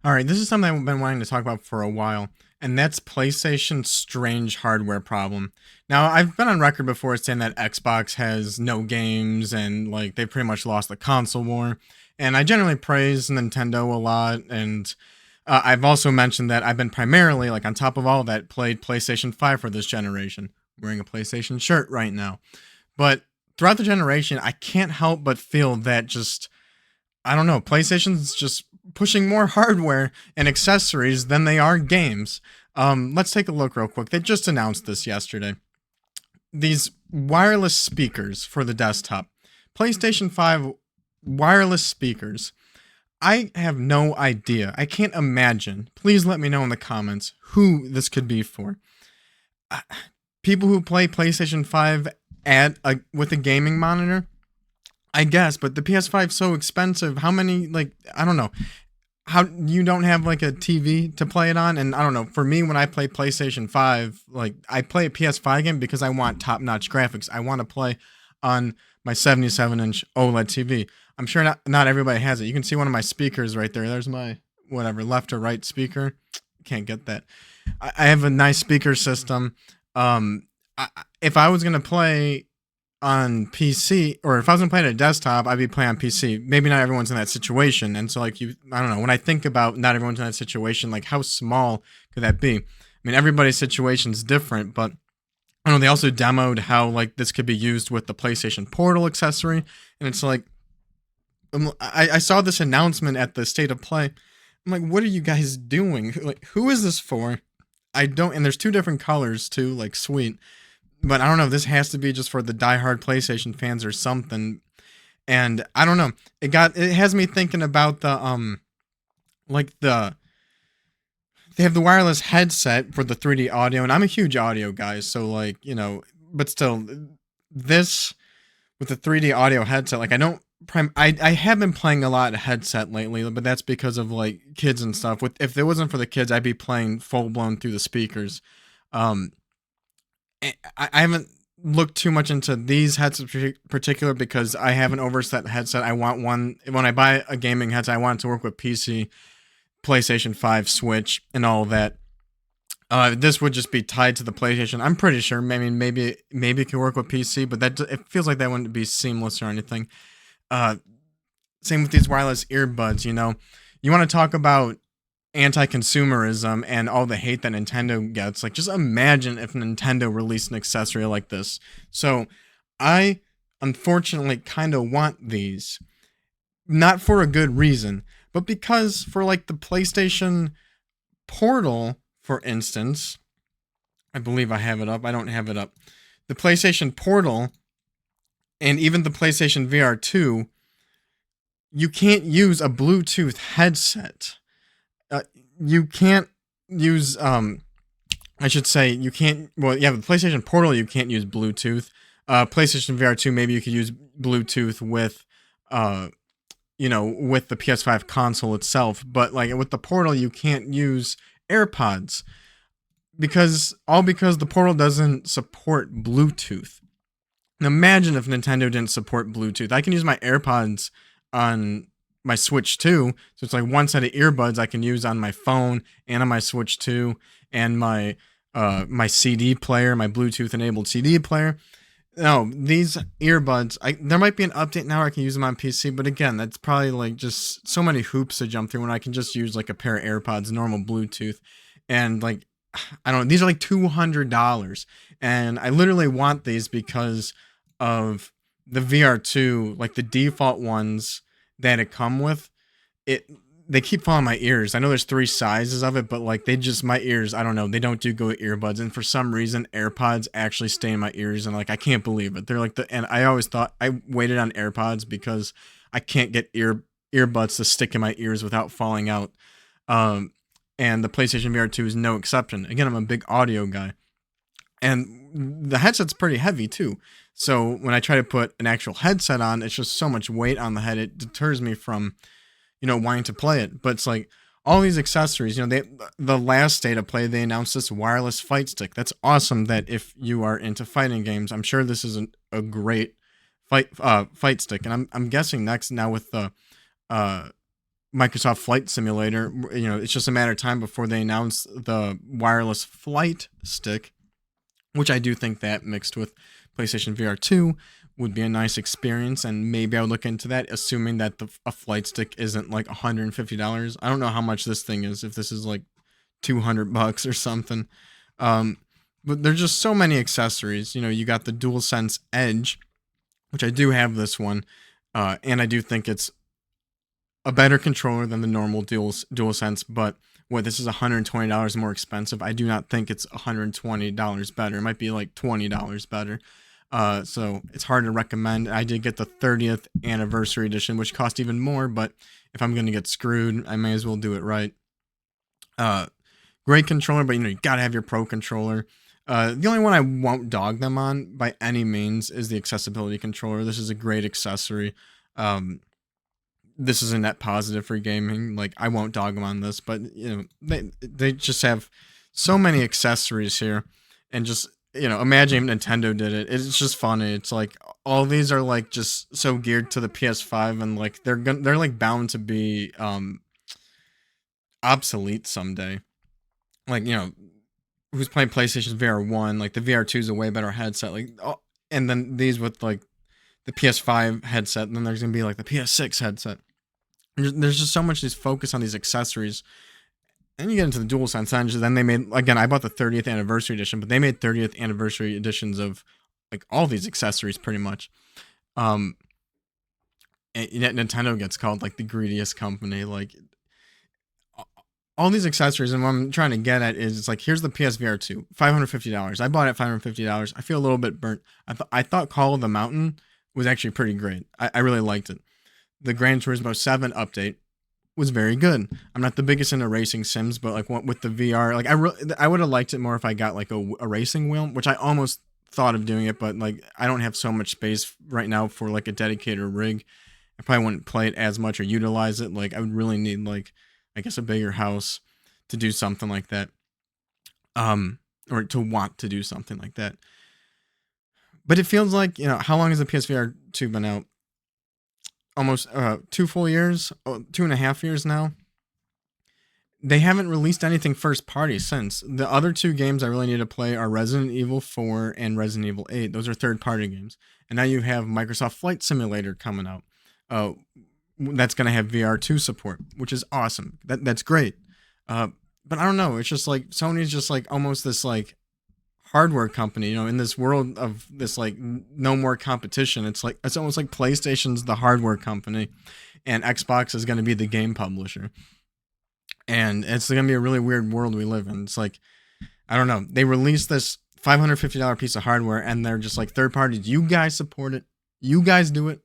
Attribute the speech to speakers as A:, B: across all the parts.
A: All right, this is something I've been wanting to talk about for a while, and that's PlayStation's strange hardware problem. Now, I've been on record before saying that Xbox has no games and like they pretty much lost the console war. And I generally praise Nintendo a lot, and I've also mentioned that I've been primarily like on top of all that played PlayStation 5 for this generation. I'm wearing a PlayStation shirt right now. But throughout the generation, I can't help but feel that just I don't know. PlayStation's just pushing more hardware and accessories than they are games. Let's take a look real quick. They just announced this yesterday. These wireless speakers for the desktop. PlayStation 5 wireless speakers. I have no idea. I can't imagine. Please let me know in the comments who this could be for. Uh, People who play PlayStation 5 with a gaming monitor, I guess, but the PS5 is so expensive. How many like I don't know. How you don't have like a TV to play it on? And I don't know. For me, when I play PlayStation 5, like I play a PS5 game because I want top-notch graphics. I want to play on my 77-inch OLED TV. I'm sure not everybody has it. You can see one of my speakers right there. There's my whatever left or right speaker. Can't get that. I have a nice speaker system. If I was gonna play on PC, or if I was gonna play on a desktop, I'd be playing on PC. Maybe not everyone's in that situation, and so like I don't know. When I think about not everyone's in that situation, like how small could that be? I mean, everybody's situation's different, but I don't know. They also demoed how like this could be used with the PlayStation Portal accessory, and it's like I saw this announcement at the State of Play. I'm like, what are you guys doing? Like, who is this for? I don't. And there's two different colors too. Like, sweet. But I don't know. This has to be just for the diehard PlayStation fans or something. And I don't know. It has me thinking about like they have the wireless headset for the 3D audio, and I'm a huge audio guy, so like but still, this with the 3D audio headset, like I don't. I have been playing a lot of headset lately, but that's because of like kids and stuff. With if it wasn't for the kids, I'd be playing full blown through the speakers. Um, I haven't looked too much into these headsets in particular because I have an overset headset. I want one when I buy a gaming headset. I want it to work with PC, PlayStation 5, Switch, and all that. This would just be tied to the PlayStation. I'm pretty sure. I mean, maybe it can work with PC, but that it feels like that wouldn't be seamless or anything. Uh, Same with these wireless earbuds. You want to talk about anti-consumerism and all the hate that Nintendo gets. Like, just imagine if Nintendo released an accessory like this. So, I unfortunately kind of want these, not for a good reason, but because for like the PlayStation Portal, for instance, I believe I have it up. I don't have it up. The PlayStation Portal and even the PlayStation VR 2, you can't use a Bluetooth headset. Uh, you can't use I should say you can't. Well, yeah, the PlayStation Portal you can't use Bluetooth. PlayStation VR 2 maybe you could use Bluetooth with uh with the PS5 console itself, but like with the Portal you can't use AirPods because the Portal doesn't support Bluetooth. Now imagine if Nintendo didn't support Bluetooth. I can use my AirPods on my Switch 2. So it's like one set of earbuds I can use on my phone and on my Switch 2 and my CD player, my Bluetooth enabled CD player. No, these earbuds, there might be an update now where I can use them on PC, but again, that's probably like just so many hoops to jump through when I can just use like a pair of AirPods, normal Bluetooth, and like I don't know, these are like $200, and I literally want these because of the VR2, like the default ones that it come with. It They keep falling my ears. I know there's three sizes of it, but like they just my ears. I don't know. They don't do good with earbuds, and for some reason, AirPods actually stay in my ears, and like I can't believe it. They're like and I always thought I waited on AirPods because I can't get earbuds to stick in my ears without falling out. Um, and the PlayStation VR 2 is no exception. Again, I'm a big audio guy, and the headset's pretty heavy too. So when I try to put an actual headset on, it's just so much weight on the head. It deters me from wanting to play it. But it's like all these accessories, the last State of Play, they announced this wireless fight stick. That's awesome that if you are into fighting games, I'm sure this is a great fight stick. And I'm guessing next now with the Microsoft Flight Simulator. It's just a matter of time before they announce the wireless flight stick, which I do think that mixed with PlayStation VR 2 would be a nice experience, and maybe I would look into that, assuming that a flight stick isn't like $150. I don't know how much this thing is, if this is like $200 or something. Um, but there's just so many accessories. You got the DualSense Edge, which I do have this one, and I do think it's a better controller than the normal DualSense, but this is $120 more expensive. I do not think it's $120 better. It might be like $20 better. So it's hard to recommend. I did get the 30th anniversary edition, which cost even more, but if I'm going to get screwed, I may as well do it right. Great controller, but you gotta have your pro controller. The only one I won't dog them on by any means is the accessibility controller. This is a great accessory. This is a net positive for gaming. Like, I won't dog them on this, but they just have so many accessories here, and just imagine if Nintendo did it. It's just funny. It's like all these are like just so geared to the PS5, and like they're like bound to be obsolete someday. Like, who's playing PlayStation VR 1? Like, the VR 2 is a way better headset. Like, and then these with like the PS5 headset, and then there's gonna be like the PS6 headset. There's just so much focus on these accessories. And you get into the DualSense Edge, then they made, again, I bought the 30th anniversary edition, but they made 30th anniversary editions of like all these accessories pretty much. And yet Nintendo gets called like the greediest company. Like, all these accessories, and what I'm trying to get at is, it's like, here's the PSVR 2, $550. I bought it at $550. I feel a little bit burnt. I thought Call of the Mountain was actually pretty great. I really liked it. The Gran Turismo 7 update was very good. I'm not the biggest into racing sims, but like with the VR, like I would have liked it more if I got like a racing wheel, which I almost thought of doing it, but like I don't have so much space right now for like a dedicated rig. I probably wouldn't play it as much or utilize it. Like, I would really need, like, I guess, a bigger house to do something like that. Or to want to do something like that. But it feels like, how long has the PSVR 2 been out? Almost 2 full years, 2.5 years now. They haven't released anything first party since. The other 2 games I really need to play are Resident Evil 4 and Resident Evil 8. Those are third party games. And now you have Microsoft Flight Simulator coming out. That's going to have VR 2 support, which is awesome. That's great. But I don't know. It's just like Sony's just like almost this like hardware company, in this world of this like no more competition. It's almost like PlayStation's the hardware company and Xbox is going to be the game publisher. And it's going to be a really weird world we live in. It's like, I don't know. They released this $550 piece of hardware and they're just like, third parties, you guys support it. You guys do it.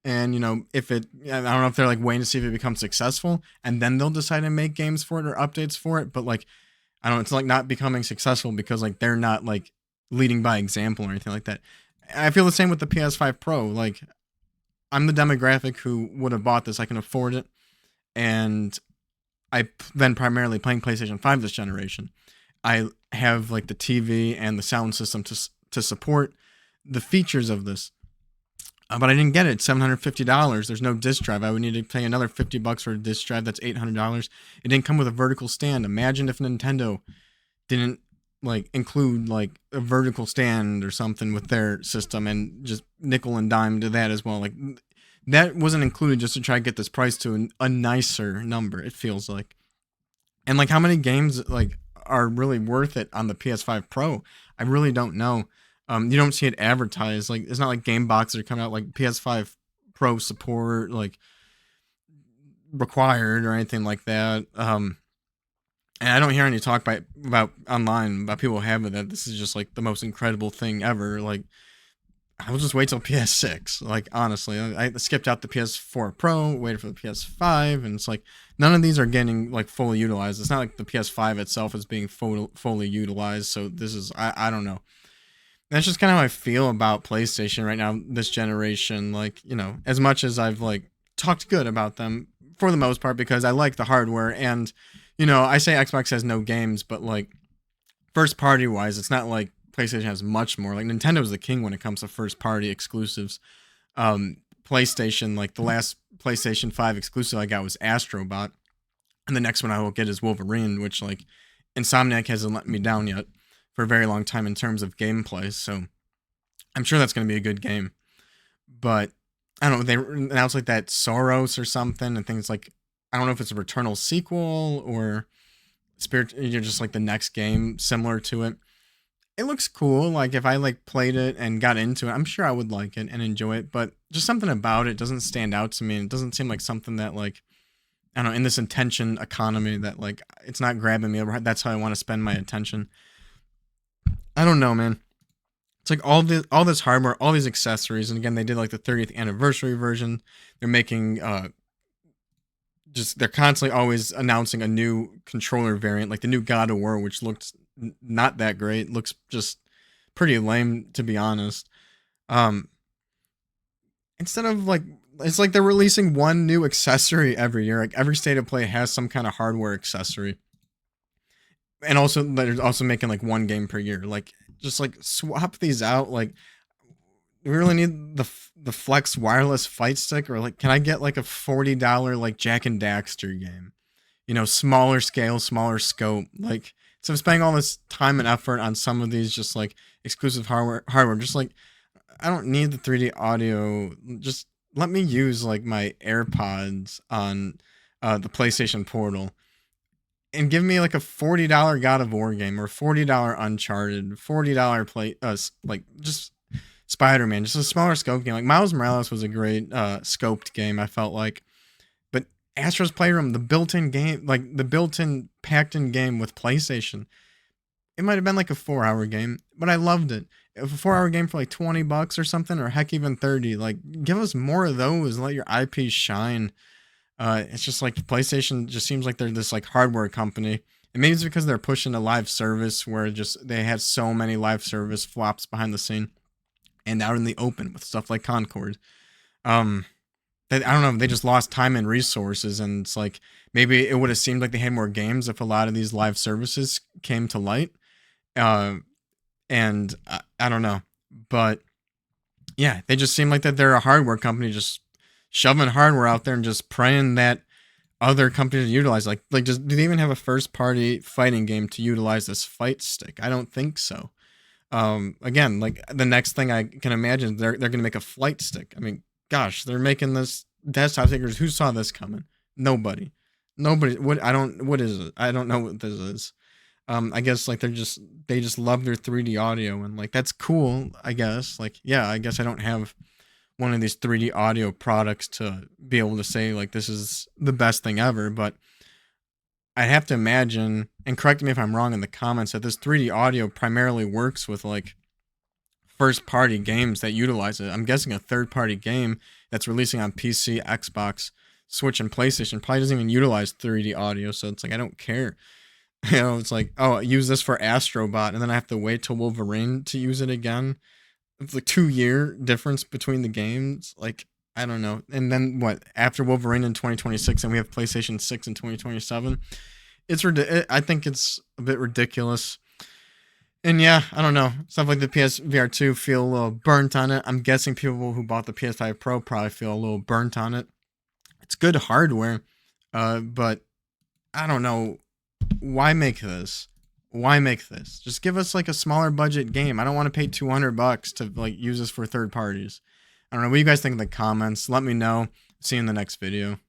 A: And, if it, I don't know if they're like waiting to see if it becomes successful and then they'll decide to make games for it or updates for it. But like, I don't know, it's like not becoming successful because like they're not like leading by example or anything like that. I feel the same with the PS5 Pro. Like, I'm the demographic who would have bought this. I can afford it. And I've been primarily playing PlayStation 5 this generation. I have like the TV and the sound system to support the features of this. But I didn't get it. It's $750. There's no disc drive. I would need to pay another $50 for a disc drive. That's $800. It didn't come with a vertical stand. Imagine if Nintendo didn't like include like a vertical stand or something with their system and just nickel and dime to that as well. Like, that wasn't included just to try to get this price to a nicer number, it feels like. And like, how many games like are really worth it on the PS5 Pro? I really don't know. You don't see it advertised. Like, it's not like game boxes are coming out like PS5 Pro support like required or anything like that. And I don't hear any talk about online about people having that. This is just like the most incredible thing ever. Like, I will just wait till PS6. Like, honestly, I skipped out the PS4 Pro, waited for the PS5, and it's like none of these are getting like fully utilized. It's not like the PS5 itself is being fully utilized. So this is, I don't know. That's just kind of how I feel about PlayStation right now, this generation. Like, as much as I've like talked good about them for the most part because I like the hardware, and I say Xbox has no games, but like first party wise, it's not like PlayStation has much more. Like, Nintendo's the king when it comes to first party exclusives. PlayStation, like the last PlayStation 5 exclusive I got was Astrobot, and the next one I will get is Wolverine, which like Insomniac hasn't let me down yet for a very long time in terms of gameplay. So I'm sure that's going to be a good game. But I don't know. They announced like that Soros or something, and things like I don't know if it's a Returnal sequel or Spirit. You're just like the next game similar to it. It looks cool. Like if I like played it and got into it, I'm sure I would like it and enjoy it. But just something about it doesn't stand out to me. And it doesn't seem like something that like I don't know, in this attention economy that like it's not grabbing me over. That's how I want to spend my attention. I don't know, man. It's like all this hardware, all these accessories, and again, they did like the 30th anniversary version. They're making they're constantly always announcing a new controller variant, like the new God of War, which looks not that great. Looks just pretty lame, to be honest. Um, Instead of like, it's like they're releasing one new accessory every year. Like every state of play has some kind of hardware accessory, and also they're also making like one game per year. Like just like swap these out. Like do we really need the Flex wireless fight stick, or like can I get like a $40 like Jack and Daxter game? You know, smaller scale, smaller scope. Like so, I'm spending all this time and effort on some of these just like exclusive hardware. Just like I don't need the 3D audio. Just let me use like my AirPods on the PlayStation Portal and give me like a $40 God of War game or $40 Uncharted, $40 like just Spider-Man, just a smaller scope game. Like Miles Morales was a great scoped game, I felt like. But Astro's Playroom, the built-in game, like the built-in packed-in game with PlayStation, it might have been like a 4-hour game, but I loved it. If a 4-hour game for like $20 or something, or heck even 30, like give us more of those. Let your IP shine. It's just like PlayStation just seems like they're this like hardware company, and maybe it's because they're pushing a live service where just they had so many live service flops behind the scene and out in the open with stuff like Concord. That I don't know, they just lost time and resources, and it's like maybe it would have seemed like they had more games if a lot of these live services came to light. Uh, and I don't know, but yeah, they just seem like that they're a hardware company just shoving hardware out there and just praying that other companies utilize like just do they even have a first party fighting game to utilize this fight stick? I don't think so. Again, like the next thing I can imagine they're gonna make a flight stick. I mean, gosh, they're making this desktop stickers. Who saw this coming? Nobody. What is it? I don't know what this is. I guess like they just love their 3D audio, and like that's cool, I guess. Like, yeah, I guess I don't have one of these 3D audio products to be able to say like this is the best thing ever, but I have to imagine, and correct me if I'm wrong in the comments, that this 3D audio primarily works with like first party games that utilize it. I'm guessing a third party game that's releasing on PC, Xbox, Switch, and PlayStation probably doesn't even utilize 3D audio, so it's like I don't care. You know, it's like, oh, use this for Astrobot, and then I have to wait till Wolverine to use it again. It's like 2-year difference between the games. Like, I don't know. And then what? After Wolverine in 2026, and we have PlayStation 6 in 2027. I think it's a bit ridiculous. And yeah, I don't know. Stuff like the PSVR 2 feel a little burnt on it. I'm guessing people who bought the PS5 Pro probably feel a little burnt on it. It's good hardware, but I don't know. Why make this? Why make this? Just give us like a smaller budget game. I don't want to pay $200 to like use this for third parties. I don't know. What do you guys think in the comments? Let me know. See you in the next video.